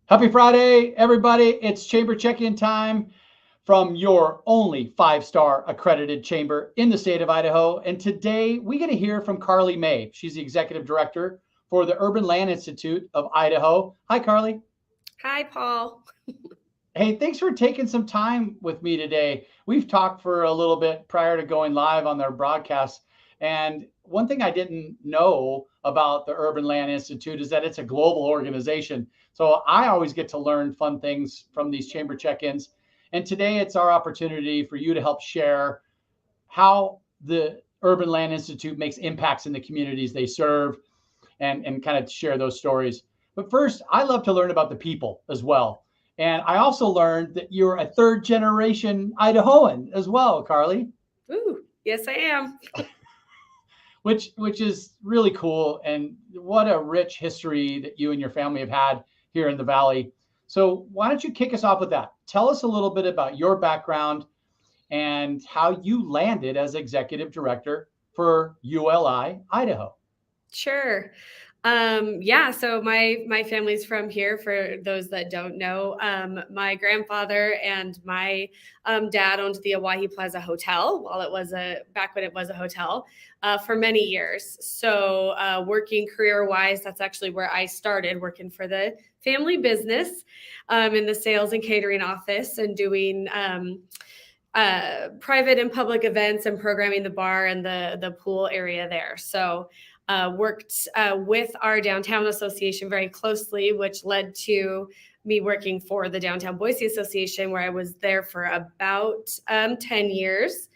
Happy Friday, everybody. It's chamber check-in time from your only five-star accredited chamber in the state of Idaho. And today we get to hear from Carly May. She's the executive director for the Urban Land Institute of Idaho. Hi, Carly. Hi, Paul. Hey, thanks for taking some time with me today. We've talked for a little bit prior to going live on their broadcast. And one thing I didn't know about the Urban Land Institute is that it's a global organization. So I always get to learn fun things from these chamber check ins. And today it's our opportunity for you to help share how the Urban Land Institute makes impacts in the communities they serve and kind of share those stories. But first, I love to learn about the people as well. And I also learned that you're a third generation Idahoan as well, Carly. Ooh, yes, I am. Which is really cool, and what a rich history that you and your family have had here in the valley. So why don't you kick us off with that? Tell us a little bit about your background and how you landed as executive director for ULI Idaho. Sure. Yeah, so my family's from here. For those that don't know, my grandfather and my dad owned the Oahe Plaza Hotel while it was back when it was a hotel for many years. So working career wise, that's actually where I started working for the family business in the sales and catering office and doing private and public events and programming the bar and the pool area there. So worked with our downtown association very closely, which led to me working for the Downtown Boise Association, where I was there for about 10 years.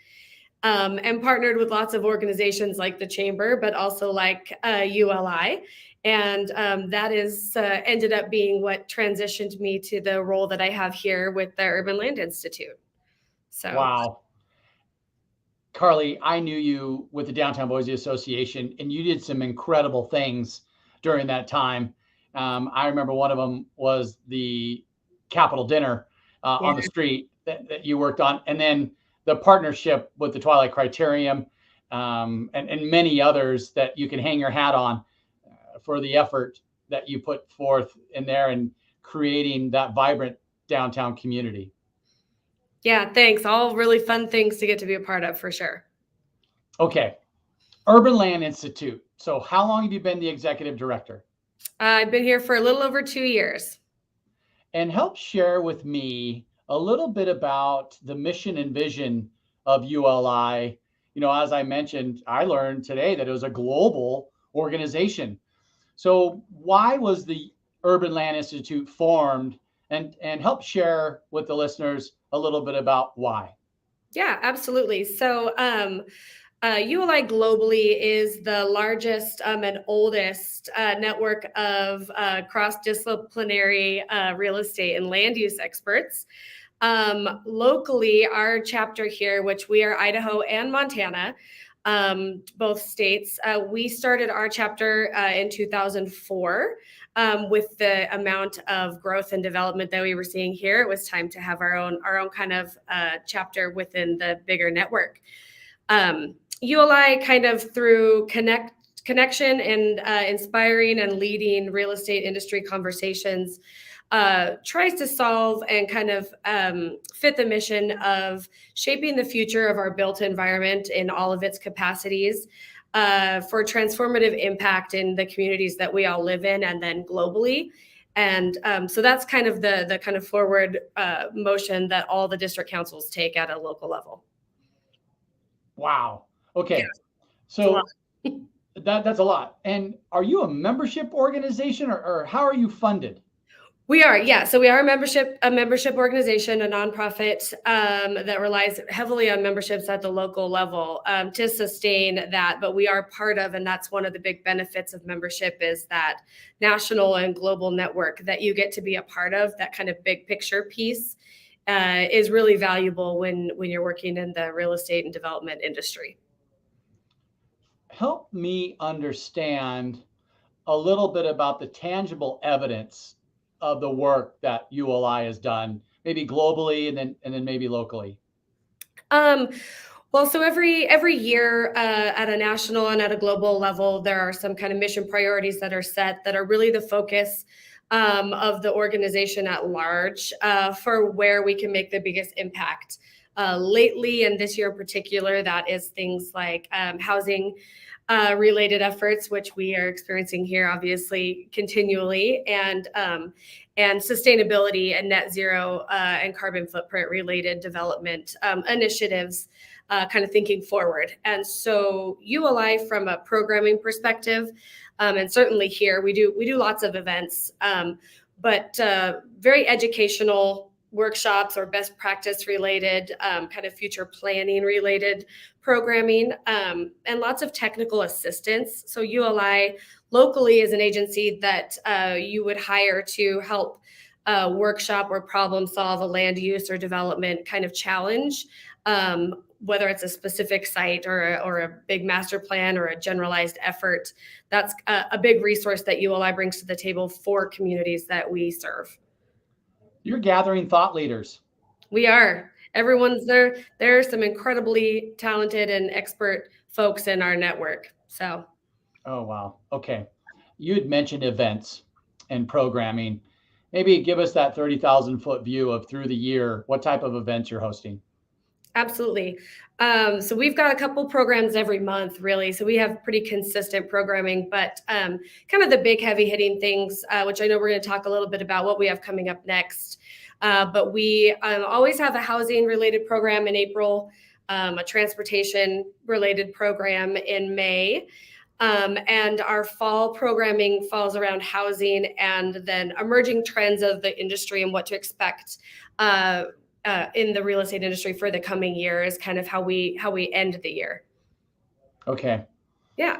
And partnered with lots of organizations like the Chamber, but also like ULI. And that is ended up being what transitioned me to the role that I have here with the Urban Land Institute. So Wow. Carly, I knew you with the Downtown Boise Association, and you did some incredible things during that time. I remember one of them was the Capitol dinner yeah. on the street that you worked on, and then the partnership with the Twilight Criterium, and many others that you can hang your hat on for the effort that you put forth in there and creating that vibrant downtown community. Yeah, thanks. All really fun things to get to be a part of for sure. Okay, Urban Land Institute. So, how long have you been the executive director? I've been here for a little over 2 years. And help share with me a little bit about the mission and vision of ULI. As I mentioned, I learned today that it was a global organization. So, why was the Urban Land Institute formed? And help share with the listeners a little bit about why. Yeah, absolutely. So ULI globally is the largest and oldest network of cross-disciplinary real estate and land use experts. Locally, our chapter here, which we are Idaho and Montana, both states, we started our chapter in 2004. With the amount of growth and development that we were seeing here, it was time to have our own kind of chapter within the bigger network. ULI kind of through connection and inspiring and leading real estate industry conversations tries to solve and kind of fit the mission of shaping the future of our built environment in all of its capacities for transformative impact in the communities that we all live in and then globally. And so that's kind of the kind of forward motion that all the district councils take at a local level. Wow. Yeah, Okay. it's a lot. So that's a lot. And are you a membership organization, or how are you funded? We are, yeah. So we are a membership organization, a nonprofit that relies heavily on memberships at the local level to sustain that. But we are part of, and that's one of the big benefits of membership is that national and global network that you get to be a part of. That kind of big picture piece is really valuable when you're working in the real estate and development industry. Help me understand a little bit about the tangible evidence of the work that ULI has done, maybe globally and then maybe locally. Um, well, so every year at a national and at a global level, there are some kind of mission priorities that are set that are really the focus of the organization at large for where we can make the biggest impact. Lately, and this year in particular, that is things like housing related efforts, which we are experiencing here, obviously, continually, and sustainability and net zero and carbon footprint related development initiatives, kind of thinking forward. And so ULI, from a programming perspective, and certainly here we do lots of events, but very educational workshops or best practice related, kind of future planning related programming, and lots of technical assistance. So ULI locally is an agency that you would hire to help workshop or problem solve a land use or development kind of challenge, whether it's a specific site or a big master plan or a generalized effort. That's a big resource that ULI brings to the table for communities that we serve. You're gathering thought leaders. We are. Everyone's there. There are some incredibly talented and expert folks in our network. So. Oh, wow. Okay. You had mentioned events and programming. Maybe give us that 30,000 foot view of through the year, what type of events you're hosting. Absolutely. So we've got a couple programs every month, really. So we have pretty consistent programming, but kind of the big heavy hitting things, which I know we're going to talk a little bit about what we have coming up next. But we always have a housing related program in April, a transportation related program in May. And our fall programming falls around housing and then emerging trends of the industry and what to expect in the real estate industry for the coming year is kind of how we end the year. Okay. Yeah.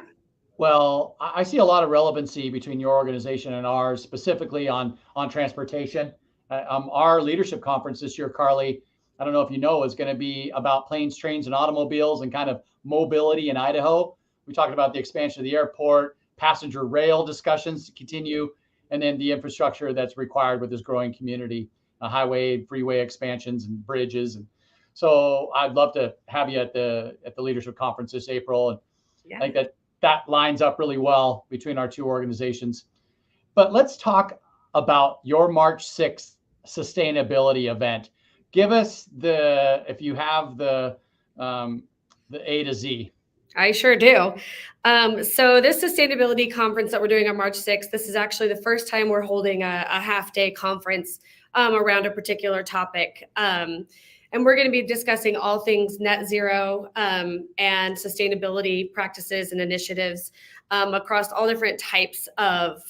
Well, I see a lot of relevancy between your organization and ours, specifically on transportation. Our leadership conference this year, Carly, I don't know if you know, is going to be about planes, trains, and automobiles and kind of mobility in Idaho. We talked about the expansion of the airport, passenger rail discussions to continue, and then the infrastructure that's required with this growing community, highway, freeway expansions, and bridges. And so I'd love to have you at the leadership conference this April. And yeah. I think that lines up really well between our two organizations. But let's talk about your March 6th sustainability event. Give us if you have the A to Z. I sure do. So this sustainability conference that we're doing on March 6th, this is actually the first time we're holding a half-day conference around a particular topic. And we're going to be discussing all things net zero and sustainability practices and initiatives across all different types of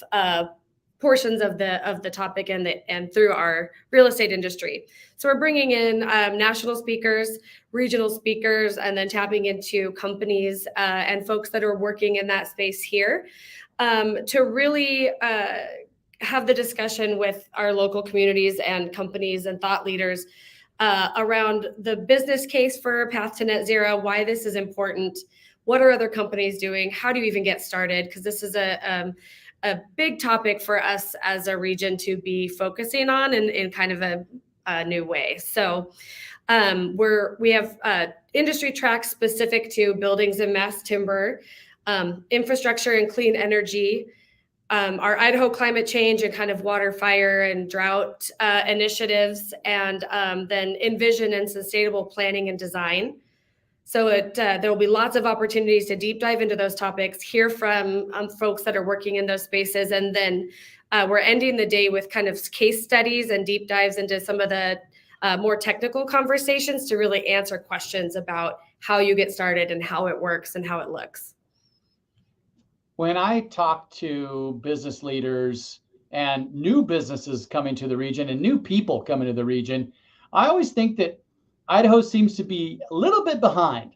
portions of the topic and through our real estate industry. So we're bringing in national speakers, regional speakers, and then tapping into companies and folks that are working in that space here to really have the discussion with our local communities and companies and thought leaders around the business case for a path to net zero, why this is important, what are other companies doing, how do you even get started? Because this is a big topic for us as a region to be focusing on in kind of a new way. So we have industry tracks specific to buildings and mass timber, infrastructure and clean energy, our Idaho climate change and kind of water, fire, and drought initiatives, and then envision and sustainable planning and design. So there will be lots of opportunities to deep dive into those topics, hear from folks that are working in those spaces, and then we're ending the day with kind of case studies and deep dives into some of the more technical conversations to really answer questions about how you get started and how it works and how it looks. When I talk to business leaders and new businesses coming to the region and new people coming to the region, I always think that Idaho seems to be a little bit behind.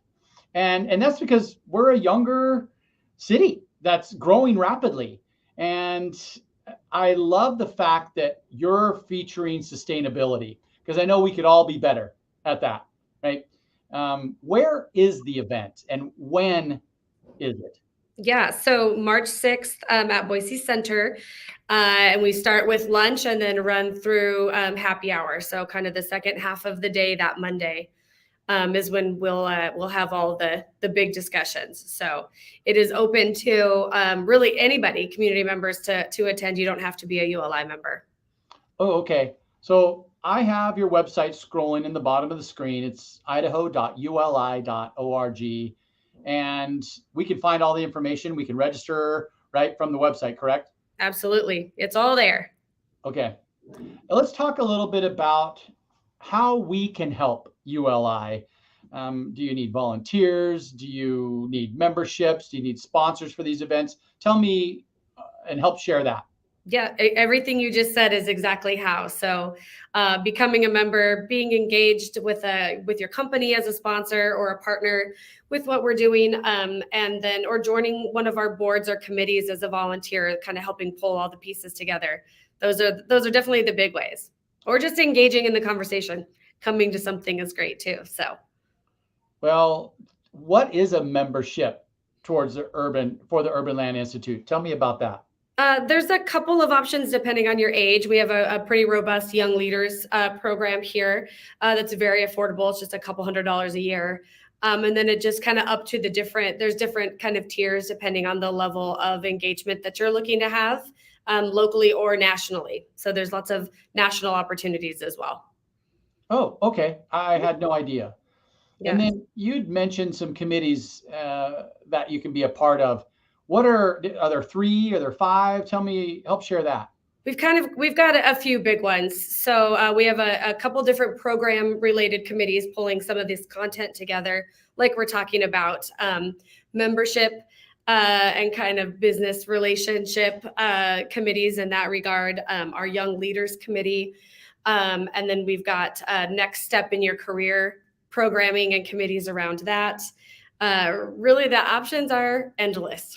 And that's because we're a younger city that's growing rapidly. And I love the fact that you're featuring sustainability, because I know we could all be better at that, right? Where is the event and when is it? Yeah, so March 6th at Boise Center, and we start with lunch and then run through happy hour. So kind of the second half of the day that Monday. is when we'll have all the big discussions. So it is open to really anybody, community members, to attend. You don't have to be a ULI member. Oh, okay. So I have your website scrolling in the bottom of the screen. It's idaho.uli.org. And we can find all the information. We can register right from the website, correct? Absolutely. It's all there. Okay. Now let's talk a little bit about how we can help ULI. Do you need volunteers? Do you need memberships? Do you need sponsors for these events? Tell me and help share that. Yeah, everything you just said is exactly how. So, becoming a member, being engaged with your company as a sponsor or a partner with what we're doing, and then or joining one of our boards or committees as a volunteer, kind of helping pull all the pieces together. Those are definitely the big ways. Or just engaging in the conversation. Coming to something is great too. So. Well, what is a membership towards the Urban Land Institute? Tell me about that. There's a couple of options depending on your age. We have a pretty robust young leaders program here that's very affordable. It's just a couple $100s a year. And then it just kind of up to there's different kind of tiers depending on the level of engagement that you're looking to have locally or nationally. So there's lots of national opportunities as well. Oh, okay. I had no idea. And Yeah. then you'd mentioned some committees that you can be a part of. Are there three? Are there five? Tell me, help share that. We've got a few big ones. So we have a couple different program related committees pulling some of this content together, like we're talking about membership and kind of business relationship committees in that regard. Our Young Leaders Committee, and then we've got Next Step in Your Career programming and committees around that. Really, the options are endless.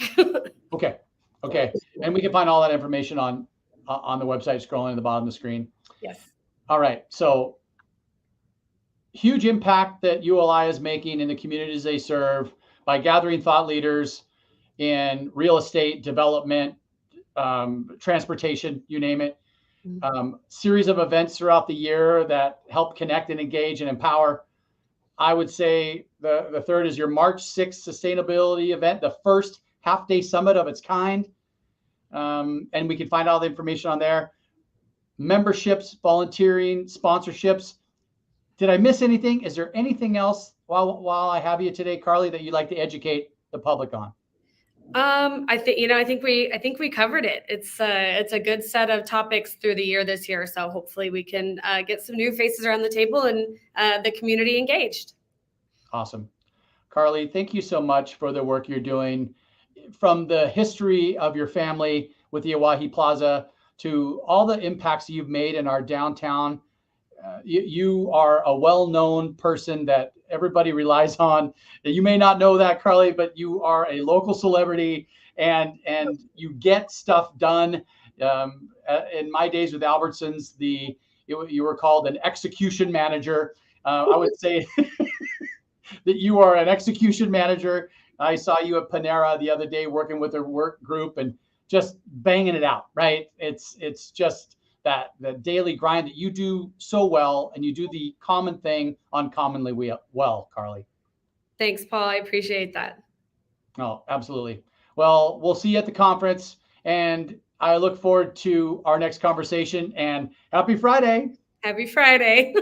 Okay. Okay. And we can find all that information on the website scrolling at the bottom of the screen. Yes. All right. So huge impact that ULI is making in the communities they serve by gathering thought leaders in real estate development, transportation, you name it. Series of events throughout the year that help connect and engage and empower. I would say the third is your March 6th sustainability event, the first half-day summit of its kind. And we can find all the information on there. Memberships, volunteering, sponsorships. Did I miss anything? Is there anything else while I have you today, Carly, that you'd like to educate the public on? I think we covered it. It's a good set of topics through the year this year. So hopefully we can get some new faces around the table and the community engaged. Awesome. Carly, thank you so much for the work you're doing, from the history of your family with the Oahe Plaza to all the impacts you've made in our downtown. You are a well-known person that everybody relies on. You may not know that, Carly, but you are a local celebrity, and you get stuff done. In my days with Albertsons, you were called an execution manager. I would say that you are an execution manager. I saw you at Panera the other day working with a work group and just banging it out, right? It's just that the daily grind that you do so well, and you do the common thing uncommonly well, Carly. Thanks, Paul. I appreciate that. Oh, absolutely. Well, we'll see you at the conference, and I look forward to our next conversation, and happy Friday. Happy Friday.